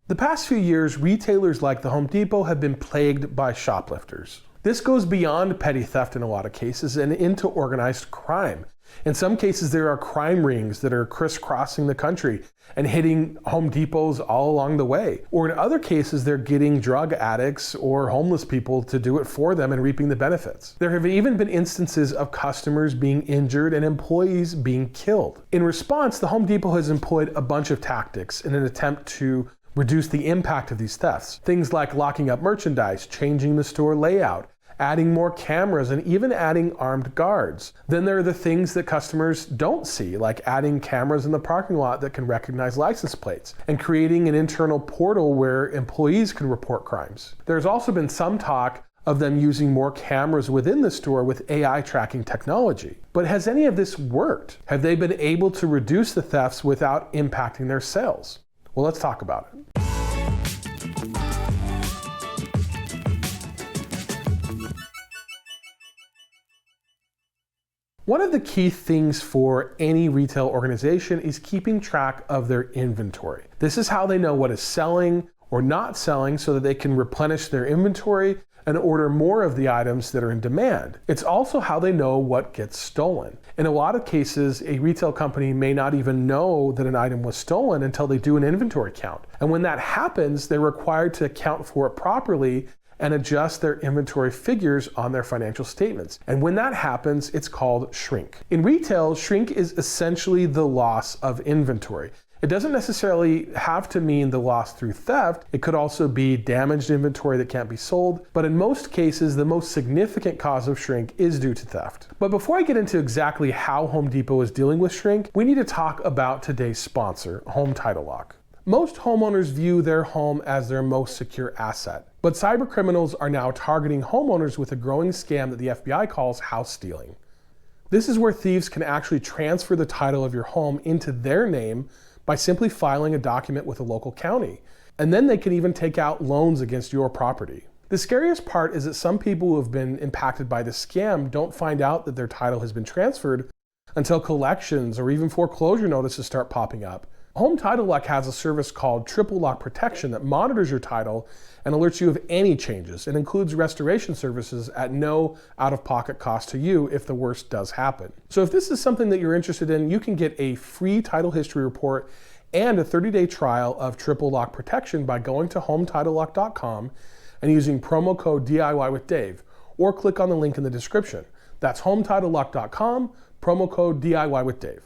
The past few years, retailers like the Home Depot have been plagued by shoplifters. This goes beyond petty theft in a lot of cases and into organized crime. In some cases, there are crime rings that are crisscrossing the country and hitting Home Depots all along the way. Or in other cases, they're getting drug addicts or homeless people to do it for them and reaping the benefits. There have even been instances of customers being injured and employees being killed. In response, the Home Depot has employed a bunch of tactics in an attempt to reduce the impact of these thefts. Things like locking up merchandise, changing the store layout, adding more cameras, and even adding armed guards. Then there are the things that customers don't see, like adding cameras in the parking lot that can recognize license plates, and creating an internal portal where employees can report crimes. There's also been some talk of them using more cameras within the store with AI tracking technology. But has any of this worked? Have they been able to reduce the thefts without impacting their sales? Well, let's talk about it. One of the key things for any retail organization is keeping track of their inventory. This is how they know what is selling or not selling so that they can replenish their inventory and order more of the items that are in demand. It's also how they know what gets stolen. In a lot of cases, a retail company may not even know that an item was stolen until they do an inventory count. And when that happens, they're required to account for it properly and adjust their inventory figures on their financial statements. And when that happens, it's called shrink. In retail, shrink is essentially the loss of inventory. It doesn't necessarily have to mean the loss through theft. It could also be damaged inventory that can't be sold. But in most cases, the most significant cause of shrink is due to theft. But before I get into exactly how Home Depot is dealing with shrink, we need to talk about today's sponsor, Home Title Lock. Most homeowners view their home as their most secure asset. But cybercriminals are now targeting homeowners with a growing scam that the FBI calls house stealing. This is where thieves can actually transfer the title of your home into their name by simply filing a document with a local county. And then they can even take out loans against your property. The scariest part is that some people who have been impacted by this scam don't find out that their title has been transferred until collections or even foreclosure notices start popping up. Home Title Lock has a service called Triple Lock Protection that monitors your title and alerts you of any changes. It includes restoration services at no out-of-pocket cost to you if the worst does happen. So if this is something that you're interested in, you can get a free title history report and a 30-day trial of Triple Lock Protection by going to HometitleLock.com and using promo code DIY with Dave, or click on the link in the description. That's HometitleLock.com, promo code DIY with Dave.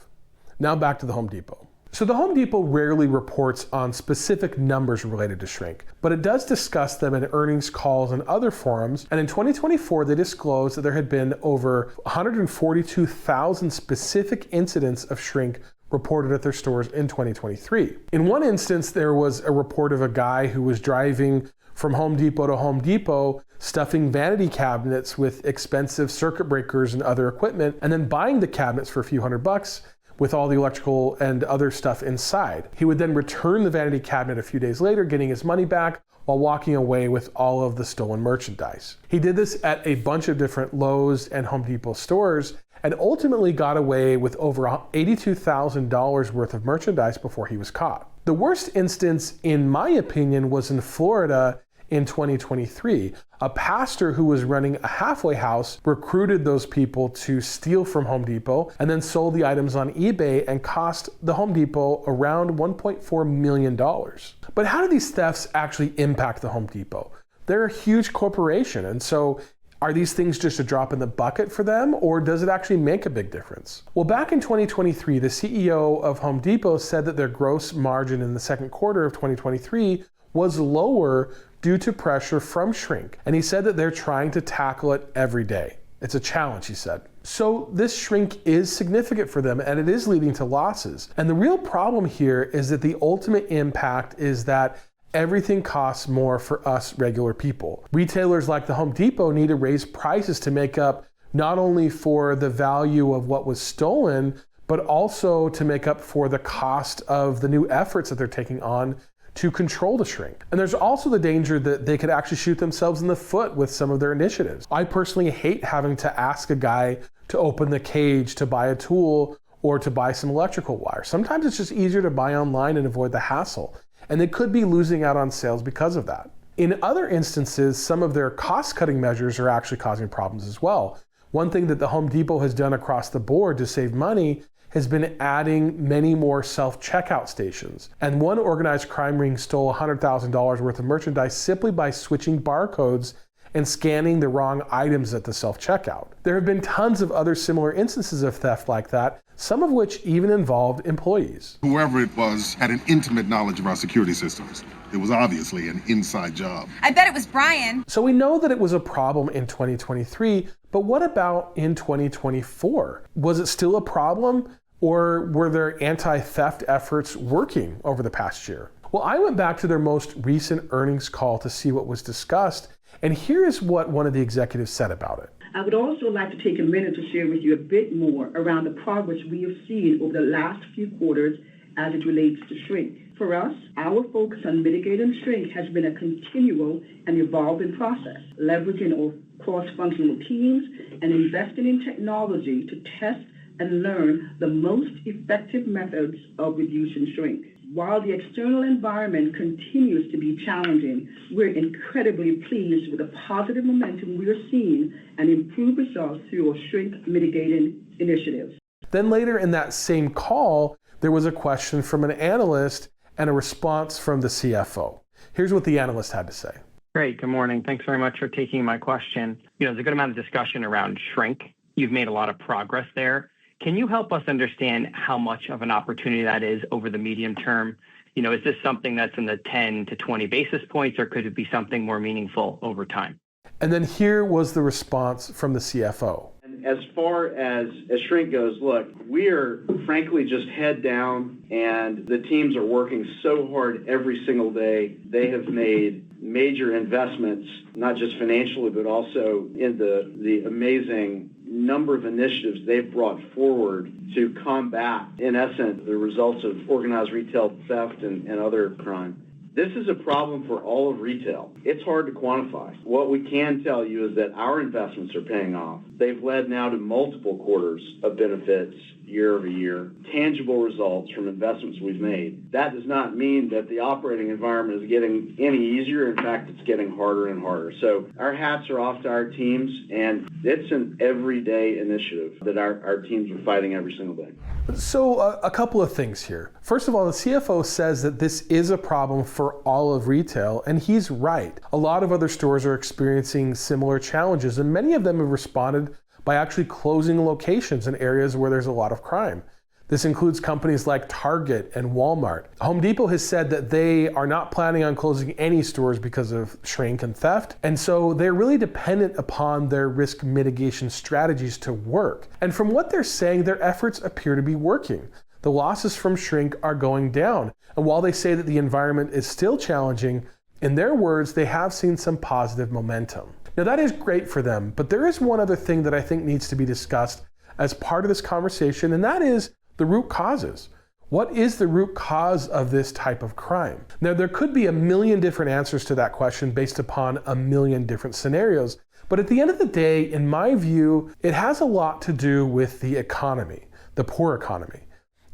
Now back to the Home Depot. So the Home Depot rarely reports on specific numbers related to shrink, but it does discuss them in earnings calls and other forums. And in 2024, they disclosed that there had been over 142,000 specific incidents of shrink reported at their stores in 2023. In one instance, there was a report of a guy who was driving from Home Depot to Home Depot, stuffing vanity cabinets with expensive circuit breakers and other equipment, and then buying the cabinets for a few $100 with all the electrical and other stuff inside. He would then return the vanity cabinet a few days later, getting his money back while walking away with all of the stolen merchandise. He did this at a bunch of different Lowe's and Home Depot stores and ultimately got away with over $82,000 worth of merchandise before he was caught. The worst instance, in my opinion, was in Florida in 2023. A pastor who was running a halfway house recruited those people to steal from Home Depot and then sold the items on eBay and cost the Home Depot around $1.4 million. But how do these thefts actually impact the Home Depot? They're a huge corporation, and so are these things just a drop in the bucket for them, or does it actually make a big difference? Well, back in 2023, the CEO of Home Depot said that their gross margin in the second quarter of 2023 was lower due to pressure from shrink. And he said that they're trying to tackle it every day. It's a challenge, he said. So this shrink is significant for them and it is leading to losses. And the real problem here is that the ultimate impact is that everything costs more for us regular people. Retailers like the Home Depot need to raise prices to make up not only for the value of what was stolen, but also to make up for the cost of the new efforts that they're taking on to control the shrink. And there's also the danger that they could actually shoot themselves in the foot with some of their initiatives. I personally hate having to ask a guy to open the cage to buy a tool or to buy some electrical wire. Sometimes it's just easier to buy online and avoid the hassle. and they could be losing out on sales because of that. In other instances, some of their cost-cutting measures are actually causing problems as well. One thing that the Home Depot has done across the board to save money has been adding many more self-checkout stations. And one organized crime ring stole $100,000 worth of merchandise simply by switching barcodes and scanning the wrong items at the self-checkout. There have been tons of other similar instances of theft like that, some of which even involved employees. Whoever it was had an intimate knowledge of our security systems. It was obviously an inside job. I bet it was Brian. So we know that it was a problem in 2023, but what about in 2024? Was it still a problem, or were their anti-theft efforts working over the past year? Well, I went back to their most recent earnings call to see what was discussed, and here is what one of the executives said about it. I would also like to take a minute to share with you a bit more around the progress we have seen over the last few quarters as it relates to shrink. For us, our focus on mitigating shrink has been a continual and evolving process, leveraging our cross-functional teams and investing in technology to test and learn the most effective methods of reducing shrink. While the external environment continues to be challenging, we're incredibly pleased with the positive momentum we are seeing and improved results through our shrink mitigating initiatives. Then later in that same call, there was a question from an analyst and a response from the CFO. Here's what the analyst had to say. Great, good morning. Thanks very much for taking my question. There's a good amount of discussion around shrink. You've made a lot of progress there. Can you help us understand how much of an opportunity that is over the medium term? Is this something that's in the 10 to 20 basis points, or could it be something more meaningful over time? And then here was the response from the CFO. As far as shrink goes, look, we are frankly just head down, and the teams are working so hard every single day. They have made major investments, not just financially, but also in the amazing number of initiatives they've brought forward to combat, in essence, the results of organized retail theft and other crime. This is a problem for all of retail. It's hard to quantify. What we can tell you is that our investments are paying off. They've led now to multiple quarters of benefits year over year, tangible results from investments we've made. That does not mean that the operating environment is getting any easier. In fact, it's getting harder and harder. So our hats are off to our teams, and it's an everyday initiative that our teams are fighting every single day. So a couple of things here. First of all, the CFO says that this is a problem for all of retail, and he's right. A lot of other stores are experiencing similar challenges, and many of them have responded by actually closing locations in areas where there's a lot of crime. This includes companies like Target and Walmart. Home Depot has said that they are not planning on closing any stores because of shrink and theft, and so they're really dependent upon their risk mitigation strategies to work. And from what they're saying, their efforts appear to be working. The losses from shrink are going down, and while they say that the environment is still challenging, in their words, they have seen some positive momentum. Now that is great for them, but there is one other thing that I think needs to be discussed as part of this conversation, and that is the root causes. What is the root cause of this type of crime? Now, there could be a million different answers to that question based upon a million different scenarios, but at the end of the day, in my view, it has a lot to do with the economy, the poor economy.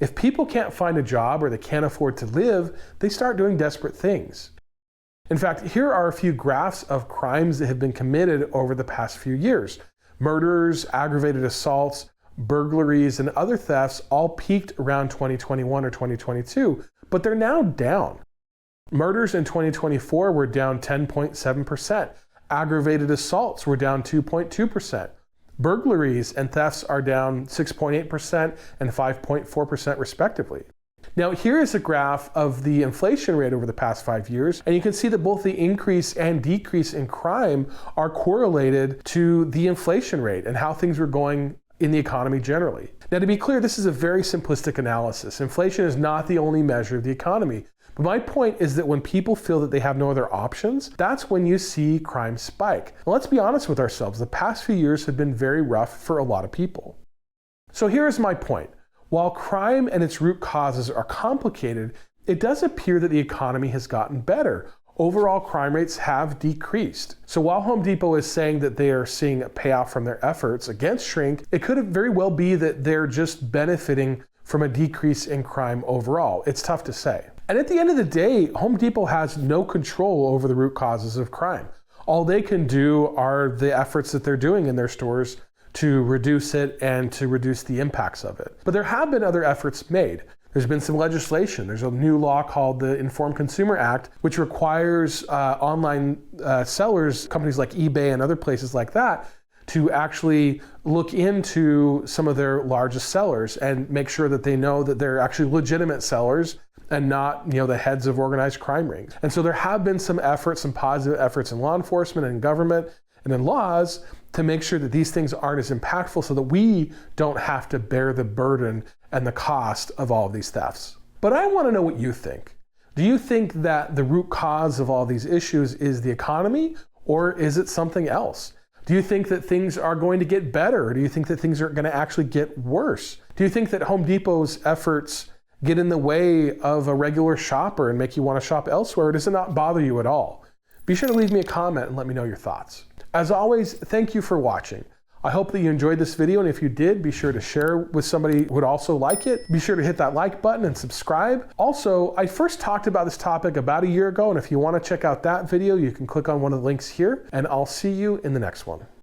If people can't find a job or they can't afford to live, they start doing desperate things. In fact, here are a few graphs of crimes that have been committed over the past few years. Murders, aggravated assaults, burglaries, and other thefts all peaked around 2021 or 2022, but they're now down. Murders in 2024 were down 10.7%. Aggravated assaults were down 2.2%. Burglaries and thefts are down 6.8% and 5.4% respectively. Now here is a graph of the inflation rate over the past 5 years, and you can see that both the increase and decrease in crime are correlated to the inflation rate and how things were going in the economy generally. Now to be clear, this is a very simplistic analysis. Inflation is not the only measure of the economy. But my point is that when people feel that they have no other options, that's when you see crime spike. And let's be honest with ourselves, the past few years have been very rough for a lot of people. So here's my point. While crime and its root causes are complicated, it does appear that the economy has gotten better. Overall crime rates have decreased. So while Home Depot is saying that they are seeing a payoff from their efforts against shrink, it could very well be that they're just benefiting from a decrease in crime overall. It's tough to say. And at the end of the day, Home Depot has no control over the root causes of crime. All they can do are the efforts that they're doing in their stores to reduce it and to reduce the impacts of it. But there have been other efforts made. There's been some legislation. There's a new law called the Informed Consumer Act, which requires online sellers, companies like eBay and other places like that, to actually look into some of their largest sellers and make sure that they know that they're actually legitimate sellers and not, the heads of organized crime rings. And so there have been some efforts, some positive efforts in law enforcement and government and in laws to make sure that these things aren't as impactful so that we don't have to bear the burden and the cost of all of these thefts. But I want to know what you think. Do you think that the root cause of all these issues is the economy, or is it something else? Do you think that things are going to get better, or do you think that things are going to actually get worse? Do you think that Home Depot's efforts get in the way of a regular shopper and make you want to shop elsewhere, or does it not bother you at all? Be sure to leave me a comment and let me know your thoughts. As always, thank you for watching. I hope that you enjoyed this video, and if you did, be sure to share with somebody who would also like it. Be sure to hit that like button and subscribe. Also, I first talked about this topic about a year ago, and if you want to check out that video, you can click on one of the links here, and I'll see you in the next one.